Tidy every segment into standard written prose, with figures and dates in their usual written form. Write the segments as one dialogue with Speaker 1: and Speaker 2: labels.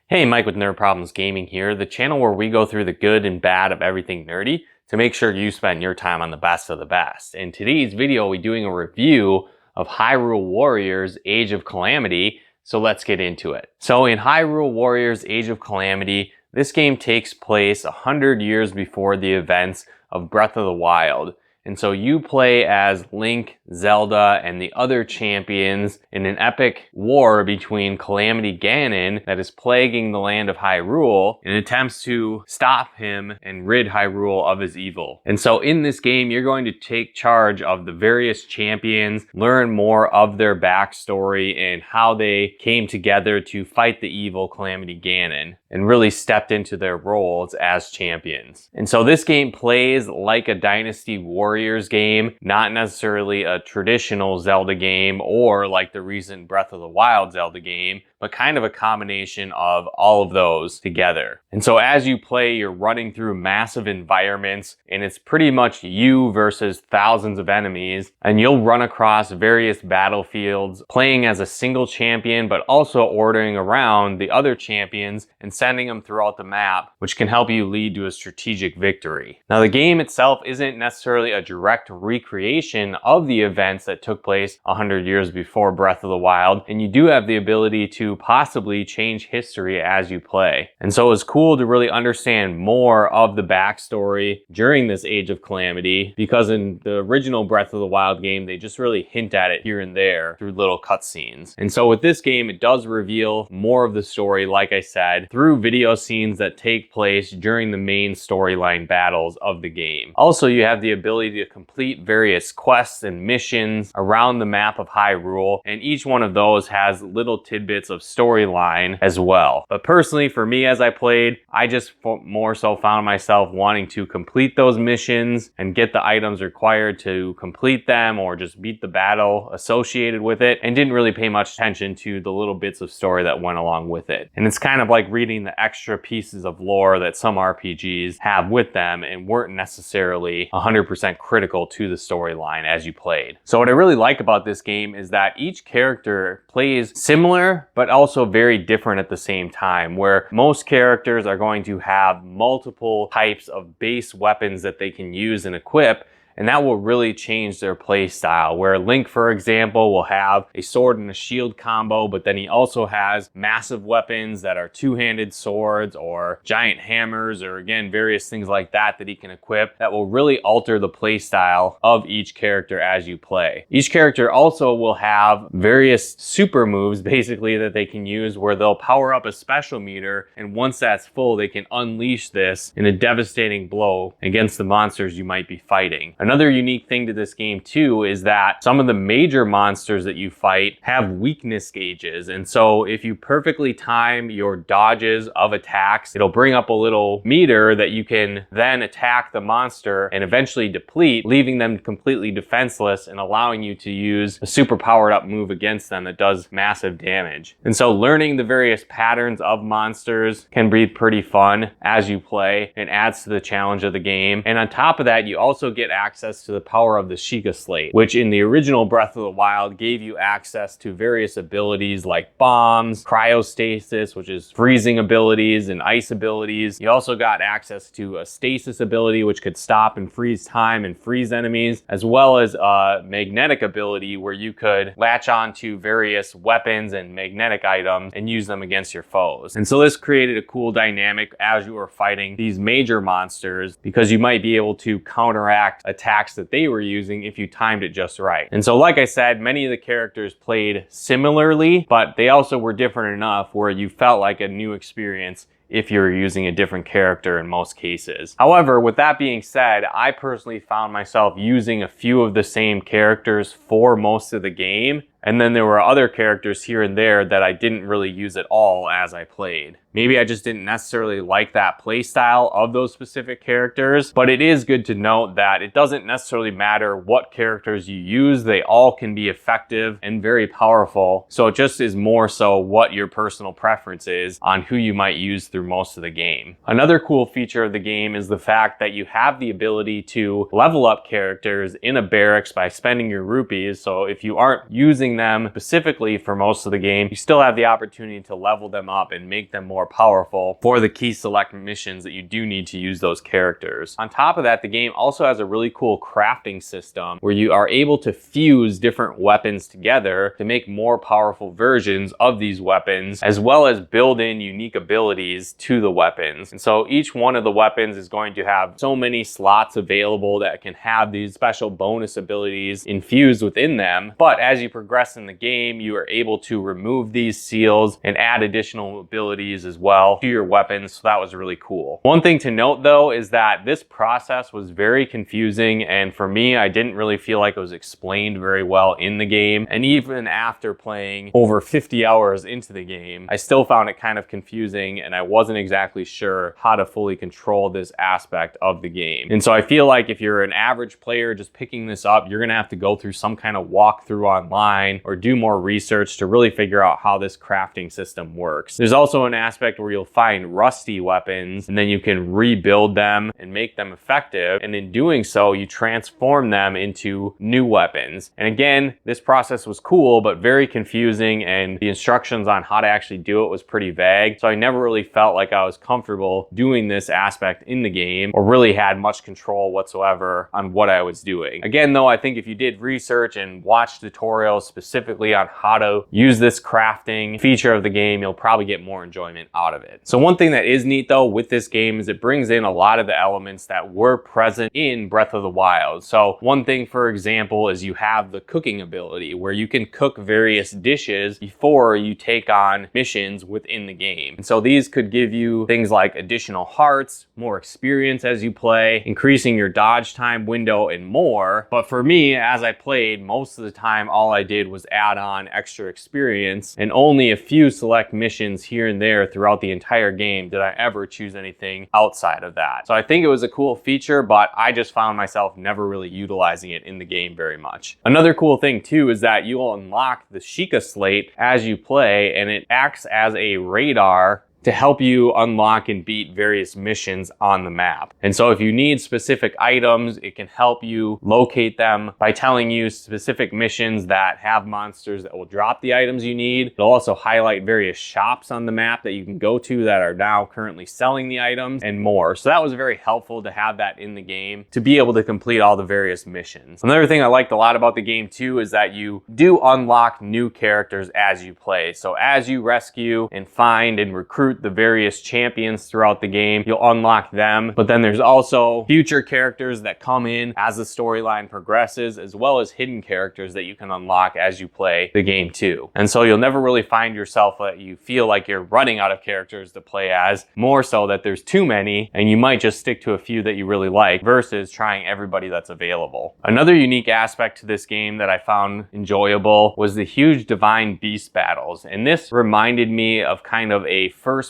Speaker 1: Hey, Mike with Nerd Problems Gaming here, the channel where we go through the good and bad of everything nerdy to make sure you spend your time on the best of the best. In today's video, we're doing a review of Hyrule Warriors Age of Calamity, so let's get into it. So in Hyrule Warriors Age of Calamity, this game takes place 100 years before the events of Breath of the Wild. And so you play as Link, Zelda, and the other champions in an epic war between Calamity Ganon that is plaguing the land of Hyrule in attempts to stop him and rid Hyrule of his evil. And so in this game, you're going to take charge of the various champions, learn more of their backstory and how they came together to fight the evil Calamity Ganon and really stepped into their roles as champions. And so this game plays like a Dynasty Warriors game, not necessarily a traditional Zelda game or like the recent Breath of the Wild Zelda game, but kind of a combination of all of those together. And so as you play, you're running through massive environments and it's pretty much you versus thousands of enemies, and you'll run across various battlefields playing as a single champion, but also ordering around the other champions and sending them throughout the map, which can help you lead to a strategic victory. Now the game itself isn't necessarily a direct recreation of the events that took place 100 years before Breath of the Wild, and you do have the ability to possibly change history as you play. And so it's cool to really understand more of the backstory during this Age of Calamity, because in the original Breath of the Wild game, they just really hint at it here and there through little cutscenes. And so with this game, it does reveal more of the story, like I said, through video scenes that take place during the main storyline battles of the game. Also, you have the ability to complete various quests and missions around the map of Hyrule, and each one of those has little tidbits of storyline as well. But personally, for me as I played, I just more so found myself wanting to complete those missions and get the items required to complete them, or just beat the battle associated with it, and didn't really pay much attention to the little bits of story that went along with it. And it's kind of like reading the extra pieces of lore that some RPGs have with them and weren't necessarily 100% critical to the storyline as you played. So what I really like about this game is that each character plays similar but also very different at the same time, where most characters are going to have multiple types of base weapons that they can use and equip, and that will really change their play style. Where Link, for example, will have a sword and a shield combo, but then he also has massive weapons that are two-handed swords or giant hammers, or again, various things like that that he can equip that will really alter the play style of each character as you play. Each character also will have various super moves, basically, that they can use, where they'll power up a special meter, and once that's full, they can unleash this in a devastating blow against the monsters you might be fighting. Another unique thing to this game too is that some of the major monsters that you fight have weakness gauges. And so if you perfectly time your dodges of attacks, it'll bring up a little meter that you can then attack the monster and eventually deplete, leaving them completely defenseless and allowing you to use a super powered up move against them that does massive damage. And so learning the various patterns of monsters can be pretty fun as you play. It adds to the challenge of the game. And on top of that, you also get access to the power of the Sheikah Slate, which in the original Breath of the Wild gave you access to various abilities like bombs, cryostasis, which is freezing abilities, and ice abilities. You also got access to a stasis ability, which could stop and freeze time and freeze enemies, as well as a magnetic ability where you could latch on to various weapons and magnetic items and use them against your foes. And so this created a cool dynamic as you were fighting these major monsters, because you might be able to counteract attacks that they were using if you timed it just right. And so like I said, many of the characters played similarly, but they also were different enough where you felt like a new experience if you're using a different character in most cases. However, with that being said, I personally found myself using a few of the same characters for most of the game, and then there were other characters here and there that I didn't really use at all as I played. Maybe I just didn't necessarily like that play style of those specific characters, but it is good to note that it doesn't necessarily matter what characters you use, they all can be effective and very powerful. So it just is more so what your personal preference is on who you might use through most of the game. Another cool feature of the game is the fact that you have the ability to level up characters in a barracks by spending your rupees. So if you aren't using using them specifically for most of the game, you still have the opportunity to level them up and make them more powerful for the key select missions that you do need to use those characters. On top of that, the game also has a really cool crafting system where you are able to fuse different weapons together to make more powerful versions of these weapons, as well as build in unique abilities to the weapons. And so each one of the weapons is going to have so many slots available that can have these special bonus abilities infused within them. But as you progress in the game, you are able to remove these seals and add additional abilities as well to your weapons. So that was really cool. One thing to note though is that this process was very confusing, and for me, I didn't really feel like it was explained very well in the game. And even after playing over 50 hours into the game, I still found it kind of confusing, and I wasn't exactly sure how to fully control this aspect of the game. And so I feel like if you're an average player just picking this up, you're gonna have to go through some kind of walkthrough online or do more research to really figure out how this crafting system works. There's also an aspect where you'll find rusty weapons, and then you can rebuild them and make them effective. And in doing so, you transform them into new weapons. And again, this process was cool, but very confusing, and the instructions on how to actually do it was pretty vague. So I never really felt like I was comfortable doing this aspect in the game, or really had much control whatsoever on what I was doing. Again, though, I think if you did research and watch tutorials specifically on how to use this crafting feature of the game, you'll probably get more enjoyment out of it. So one thing that is neat though with this game is it brings in a lot of the elements that were present in Breath of the Wild. So one thing, for example, is you have the cooking ability where you can cook various dishes before you take on missions within the game. And so these could give you things like additional hearts, more experience as you play, increasing your dodge time window, and more. But for me, as I played, most of the time all I did was add on extra experience, and only a few select missions here and there throughout the entire game did I ever choose anything outside of that. So I think it was a cool feature, but I just found myself never really utilizing it in the game very much. Another cool thing too is that you'll unlock the Sheikah Slate as you play, and it acts as a radar to help you unlock and beat various missions on the map. And so if you need specific items, it can help you locate them by telling you specific missions that have monsters that will drop the items you need. It'll also highlight various shops on the map that you can go to that are now currently selling the items, and more. So that was very helpful to have that in the game to be able to complete all the various missions. Another thing I liked a lot about the game too is that you do unlock new characters as you play. So as you rescue and find and recruit the various champions throughout the game, you'll unlock them. But then there's also future characters that come in as the storyline progresses, as well as hidden characters that you can unlock as you play the game too. And so you'll never really find yourself that you feel like you're running out of characters to play as, more so that there's too many and you might just stick to a few that you really like versus trying everybody that's available. Another unique aspect to this game that I found enjoyable was the huge divine beast battles. And this reminded me of kind of a first-person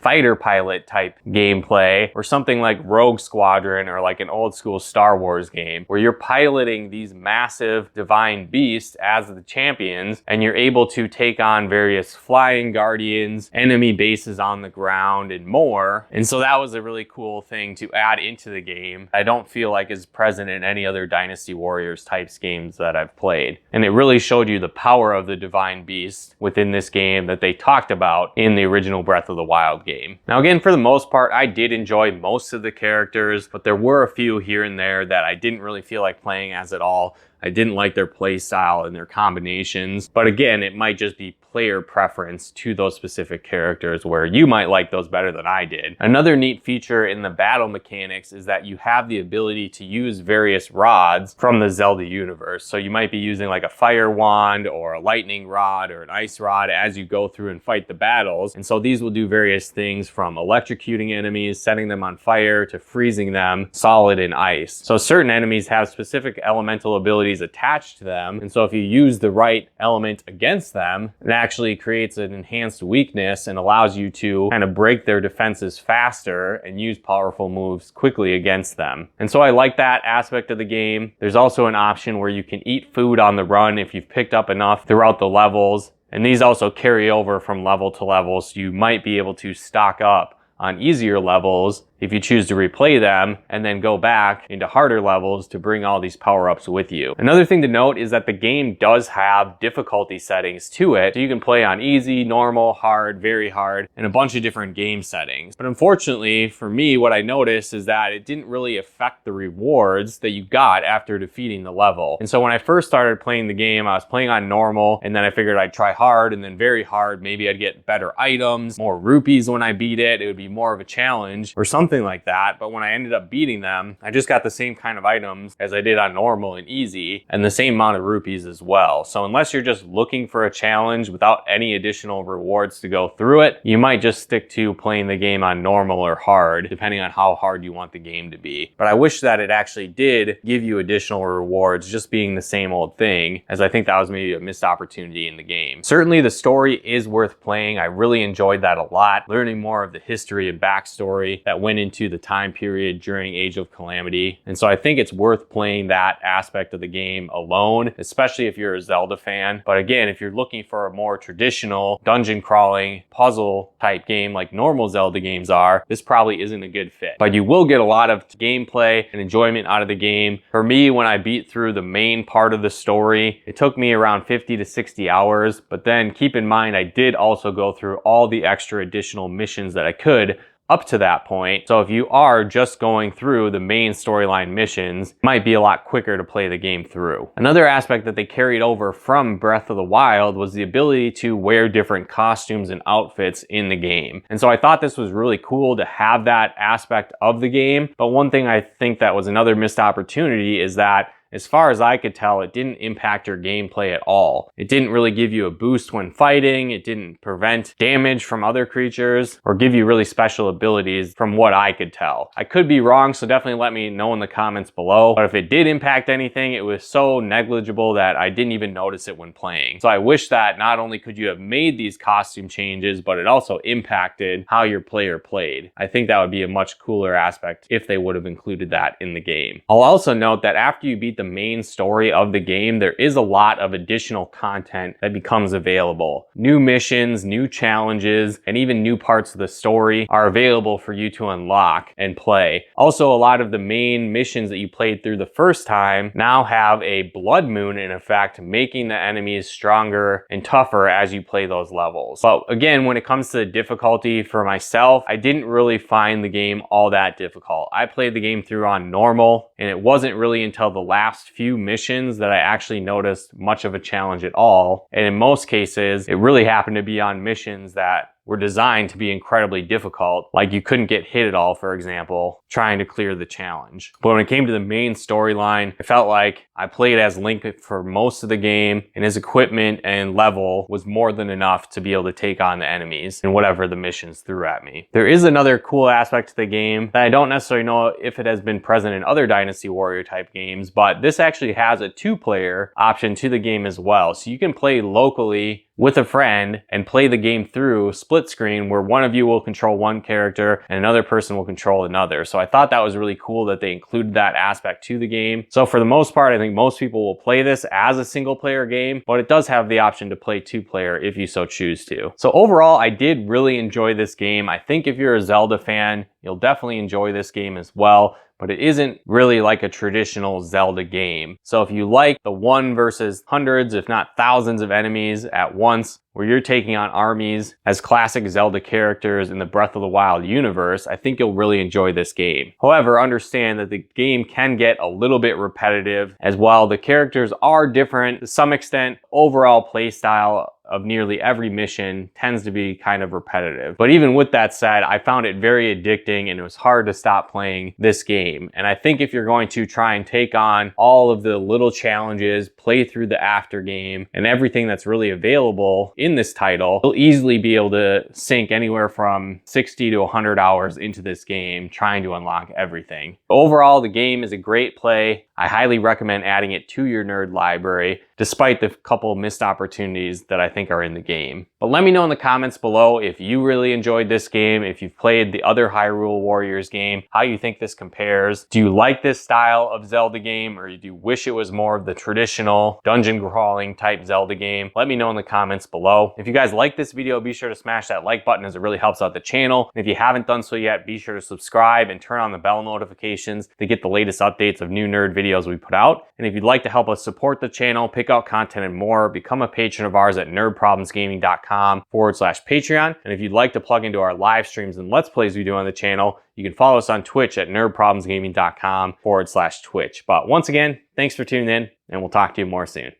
Speaker 1: fighter pilot type gameplay, or something like Rogue Squadron, or like an old school Star Wars game where you're piloting these massive divine beasts as the champions, and you're able to take on various flying guardians, enemy bases on the ground, and more. And so that was a really cool thing to add into the game. I don't feel like is present in any other Dynasty Warriors types games that I've played. And it really showed you the power of the divine beast within this game that they talked about in the original Breath of the Wild game. Now again, for the most part, I did enjoy most of the characters, but there were a few here and there that I didn't really feel like playing as at all. I didn't like their play style and their combinations, but again, it might just be player preference to those specific characters where you might like those better than I did. Another neat feature in the battle mechanics is that you have the ability to use various rods from the Zelda universe. So you might be using like a fire wand or a lightning rod or an ice rod as you go through and fight the battles. And so these will do various things from electrocuting enemies, setting them on fire, to freezing them solid in ice. So certain enemies have specific elemental abilities attached to them. And so if you use the right element against them, it actually creates an enhanced weakness and allows you to kind of break their defenses faster and use powerful moves quickly against them. And so I like that aspect of the game. There's also an option where you can eat food on the run if you've picked up enough throughout the levels. And these also carry over from level to level, so you might be able to stock up on easier levels if you choose to replay them and then go back into harder levels to bring all these power-ups with you. Another thing to note is that the game does have difficulty settings to it. So you can play on easy, normal, hard, very hard, and a bunch of different game settings. But unfortunately for me, what I noticed is that it didn't really affect the rewards that you got after defeating the level. And so when I first started playing the game, I was playing on normal, and then I figured I'd try hard and then very hard. Maybe I'd get better items, more rupees when I beat it. It would be more of a challenge or something like that. But when I ended up beating them, I just got the same kind of items as I did on normal and easy, and the same amount of rupees as well. So unless you're just looking for a challenge without any additional rewards to go through it, you might just stick to playing the game on normal or hard, depending on how hard you want the game to be. But I wish that it actually did give you additional rewards just being the same old thing, as I think that was maybe a missed opportunity in the game. Certainly the story is worth playing. I really enjoyed that a lot, learning more of the history and backstory that went into the time period during Age of Calamity. And so I think it's worth playing that aspect of the game alone, especially if you're a Zelda fan. But again, if you're looking for a more traditional dungeon crawling puzzle type game like normal Zelda games are, this probably isn't a good fit. But you will get a lot of gameplay and enjoyment out of the game. For me, when I beat through the main part of the story, it took me around 50 to 60 hours. But then keep in mind, I did also go through all the extra additional missions that I could up to that point. So if you are just going through the main storyline missions, it might be a lot quicker to play the game through. Another aspect that they carried over from Breath of the Wild was the ability to wear different costumes and outfits in the game. And so I thought this was really cool to have that aspect of the game. But one thing I think that was another missed opportunity is that, as far as I could tell, it didn't impact your gameplay at all. It didn't really give you a boost when fighting. It didn't prevent damage from other creatures or give you really special abilities from what I could tell. I could be wrong, so definitely let me know in the comments below. But if it did impact anything, it was so negligible that I didn't even notice it when playing. So I wish that not only could you have made these costume changes, but it also impacted how your player played. I think that would be a much cooler aspect if they would have included that in the game. I'll also note that after you beat the main story of the game, there is a lot of additional content that becomes available. New missions, new challenges, and even new parts of the story are available for you to unlock and play. Also, a lot of the main missions that you played through the first time now have a blood moon in effect, making the enemies stronger and tougher as you play those levels. But again, when it comes to the difficulty for myself, I didn't really find the game all that difficult. I played the game through on normal, and it wasn't really until the last few missions that I actually noticed much of a challenge at all. And in most cases, it really happened to be on missions that were designed to be incredibly difficult, like you couldn't get hit at all, for example, trying to clear the challenge. But when it came to the main storyline, I felt like I played as Link for most of the game, and his equipment and level was more than enough to be able to take on the enemies and whatever the missions threw at me. There is another cool aspect to the game that I don't necessarily know if it has been present in other Dynasty Warrior type games, but this actually has a 2-player option to the game as well. So you can play locally with a friend and play the game through split screen, where one of you will control one character and another person will control another. So I thought that was really cool that they included that aspect to the game. So for the most part, I think most people will play this as a single player game, but it does have the option to play 2-player if you so choose to. So overall, I did really enjoy this game. I think if you're a Zelda fan, you'll definitely enjoy this game as well. But it isn't really like a traditional Zelda game. So if you like the one versus hundreds, if not thousands of enemies at once, where you're taking on armies as classic Zelda characters in the Breath of the Wild universe, I think you'll really enjoy this game. However, understand that the game can get a little bit repetitive, as while the characters are different to some extent, overall playstyle of nearly every mission tends to be kind of repetitive. But even with that said, I found it very addicting and it was hard to stop playing this game. And I think if you're going to try and take on all of the little challenges, play through the after game and everything that's really available in this title, you'll easily be able to sink anywhere from 60 to 100 hours into this game trying to unlock everything. Overall, the game is a great play. I highly recommend adding it to your nerd library, despite the couple missed opportunities that I think are in the game. But let me know in the comments below if you really enjoyed this game, if you've played the other Hyrule Warriors game, how you think this compares. Do you like this style of Zelda game, or do you wish it was more of the traditional dungeon crawling type Zelda game? Let me know in the comments below. If you guys like this video, be sure to smash that like button as it really helps out the channel. And if you haven't done so yet, be sure to subscribe and turn on the bell notifications to get the latest updates of new nerd videos we put out. And if you'd like to help us support the channel, pick out content and more, become a patron of ours at nerdproblemsgaming.com/Patreon. And if you'd like to plug into our live streams and Let's Plays we do on the channel, you can follow us on Twitch at nerdproblemsgaming.com/Twitch. But once again, thanks for tuning in, and we'll talk to you more soon.